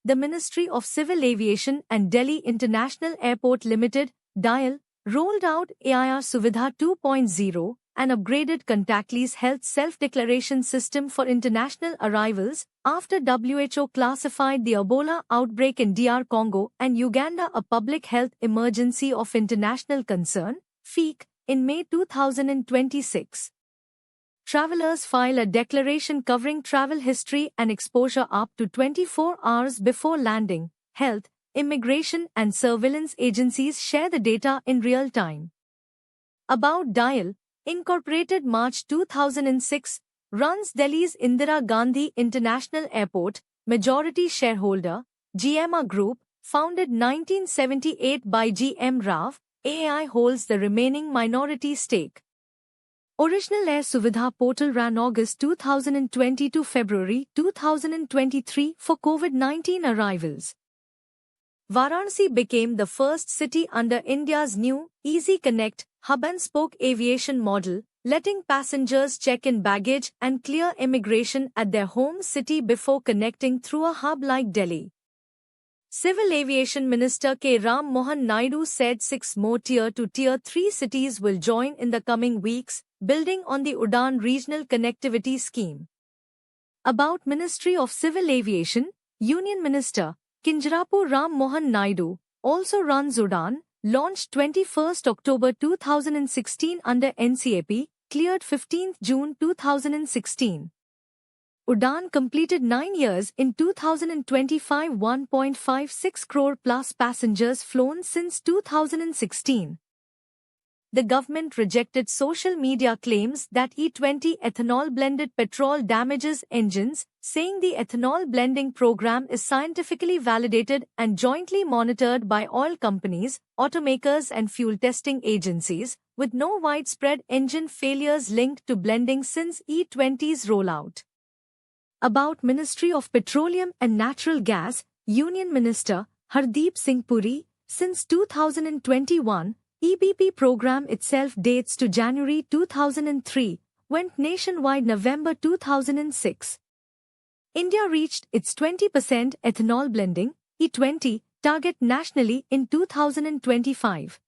the Ministry of Civil Aviation and Delhi International Airport Limited, DIAL, rolled out AIR Suvidha 2.0, an upgraded contactless health self-declaration system for international arrivals, after WHO classified the Ebola outbreak in DR Congo and Uganda a public health emergency of international concern, FEIC, in May 2026. Travelers file a declaration covering travel history and exposure up to 24 hours before landing. Health, immigration and surveillance agencies share the data in real time. About DIAL, Incorporated March 2006, runs Delhi's Indira Gandhi International Airport, majority shareholder, GMR Group, founded 1978 by GM Rao, AAI holds the remaining minority stake. Original Air Suvidha portal ran August 2020 to February 2023 for COVID-19 arrivals. Varanasi became the first city under India's new Easy Connect hub-and-spoke aviation model, letting passengers check in baggage and clear immigration at their home city before connecting through a hub like Delhi. Civil Aviation Minister K. Ram Mohan Naidu said 6 more Tier 2 Tier 3 cities will join in the coming weeks, building on the Udan Regional Connectivity Scheme. About Ministry of Civil Aviation, Union Minister Kinjarapu Ram Mohan Naidu also runs Udan, launched 21 October 2016 under NCAP, cleared 15 June 2016. Udan completed 9 years in 2025, 1.56 crore plus passengers flown since 2016. The government rejected social media claims that E20 ethanol blended petrol damages engines, saying the ethanol blending program is scientifically validated and jointly monitored by oil companies, automakers and fuel testing agencies, with no widespread engine failures linked to blending since E20's rollout. About Ministry of Petroleum and Natural Gas, Union Minister Hardeep Singh Puri, since 2021, EBP program itself dates to January 2003, went nationwide November 2006. India reached its 20% ethanol blending, E20, target nationally in 2025.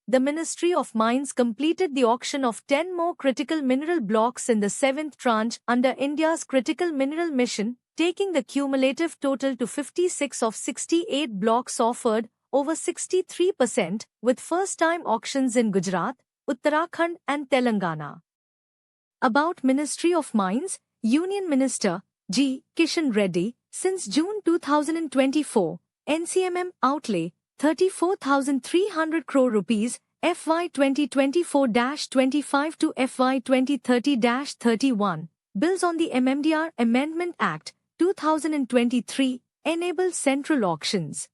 The Ministry of Mines completed the auction of 10 more critical mineral blocks in the 7th tranche under India's Critical Mineral Mission, taking the cumulative total to 56 of 68 blocks offered, over 63%, with first-time auctions in Gujarat, Uttarakhand and Telangana. About Ministry of Mines, Union Minister G. Kishan Reddy, since June 2024, NCMM outlay 34,300 crore rupees, FY 2024-25 to FY 2030-31, bills on the MMDR Amendment Act, 2023, enable central auctions.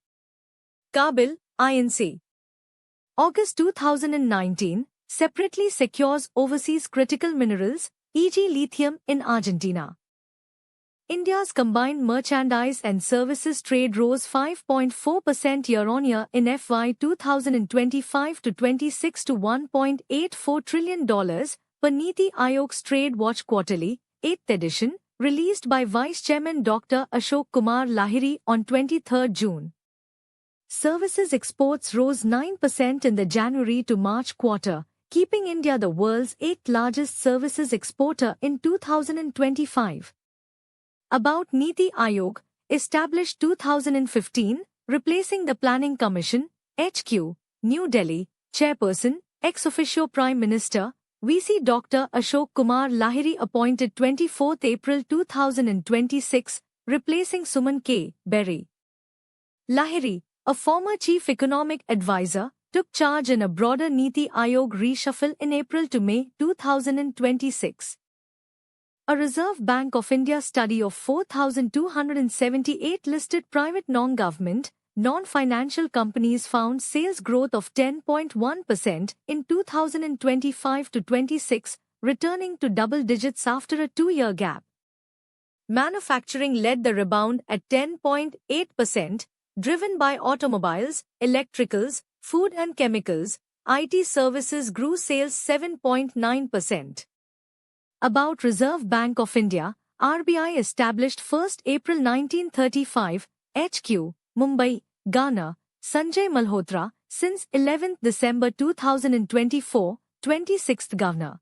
Kabil, INC. August 2019, separately secures overseas critical minerals, e.g. lithium in Argentina. India's combined merchandise and services trade rose 5.4% year-on-year in FY 2025-26 to $1.84 trillion, per Niti Aayog's Trade Watch Quarterly, 8th edition, released by Vice Chairman Dr. Ashok Kumar Lahiri on 23 June. Services exports rose 9% in the January to March quarter, keeping India the world's 8th largest services exporter in 2025. About Niti Aayog, established 2015, replacing the Planning Commission, HQ, New Delhi, Chairperson, ex officio Prime Minister, VC Dr. Ashok Kumar Lahiri appointed 24 April 2026, replacing Suman K. Berry. Lahiri, a former chief economic advisor, took charge in a broader Niti Aayog reshuffle in April to May 2026. A Reserve Bank of India study of 4,278 listed private non-government, non-financial companies found sales growth of 10.1% in 2025-26, returning to double digits after a 2-year gap. Manufacturing led the rebound at 10.8%, driven by automobiles, electricals, food and chemicals. IT services grew sales 7.9%. About Reserve Bank of India, RBI established 1 April 1935, HQ, Mumbai, Ghana, Sanjay Malhotra, since 11 December 2024, 26th Governor.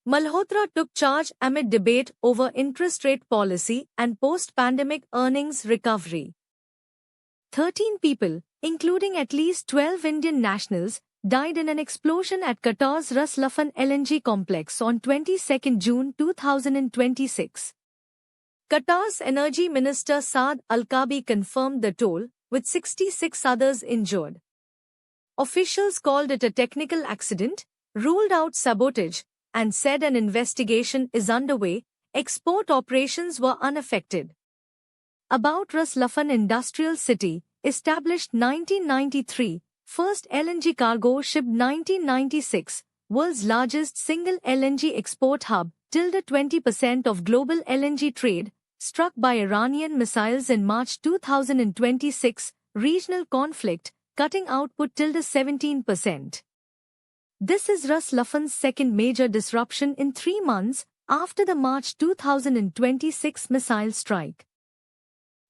Malhotra took charge amid debate over interest rate policy and post-pandemic earnings recovery. 13 people, including at least 12 Indian nationals, died in an explosion at Qatar's Ras Laffan LNG complex on 22 June 2026. Qatar's Energy Minister Saad Al-Kaabi confirmed the toll, with 66 others injured. Officials called it a technical accident, ruled out sabotage, and said an investigation is underway. Export operations were unaffected. About Ras Laffan Industrial City, established 1993, first LNG cargo ship 1996, world's largest single LNG export hub, 20% of global LNG trade, struck by Iranian missiles in March 2026, regional conflict, cutting output 17%. This is Ras Laffan's second major disruption in 3 months after the March 2026 missile strike.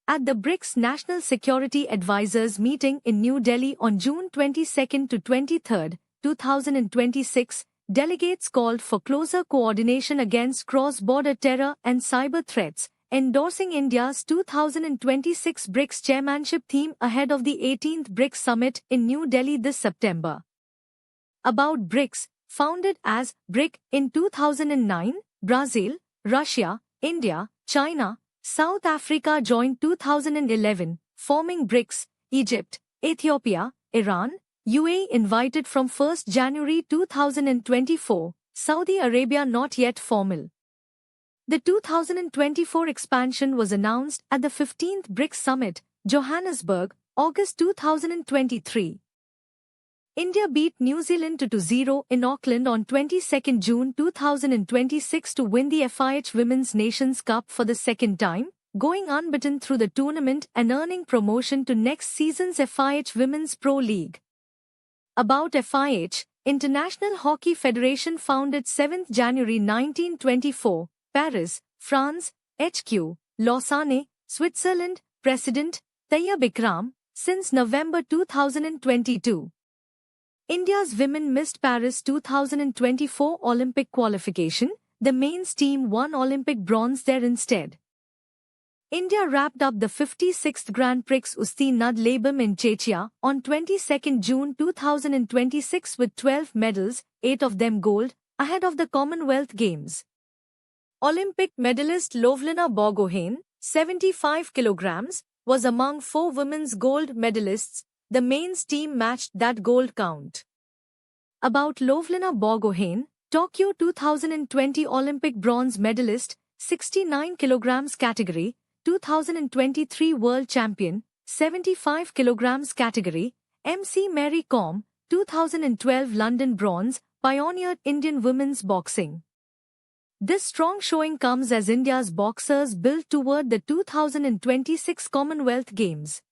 At the BRICS National Security Advisors meeting in New Delhi on June 22 to 23, 2026, delegates called for closer coordination against cross-border terror and cyber threats, endorsing India's 2026 BRICS chairmanship theme ahead of the 18th BRICS Summit in New Delhi this September. About BRICS, founded as BRIC in 2009, Brazil, Russia, India, China, South Africa joined 2011, forming BRICS. Egypt, Ethiopia, Iran, UAE invited from 1 January 2024, Saudi Arabia not yet formal. The 2024 expansion was announced at the 15th BRICS Summit, Johannesburg, August 2023. India beat New Zealand 2-0 in Auckland on 22 June 2026 to win the FIH Women's Nations Cup for the second time, going unbeaten through the tournament and earning promotion to next season's FIH Women's Pro League. About FIH, International Hockey Federation founded 7 January 1924, Paris, France, HQ, Lausanne, Switzerland, President, Tayyab Ikram, since November 2022. India's women missed Paris 2024 Olympic qualification, the men's team won Olympic bronze there instead. India wrapped up the 56th Grand Prix Usti Nud Labem in Czechia on 22 June 2026 with 12 medals, 8 of them gold, ahead of the Commonwealth Games. Olympic medalist Lovlina Borgohain, 75 kilograms, was among 4 women's gold medalists. The men's team matched that gold count. About Lovlina Borgohain, Tokyo 2020 Olympic bronze medalist, 69 kilograms category, 2023 world champion, 75 kilograms category, MC Mary Kom, 2012 London bronze, pioneered Indian women's boxing. This strong showing comes as India's boxers build toward the 2026 Commonwealth Games.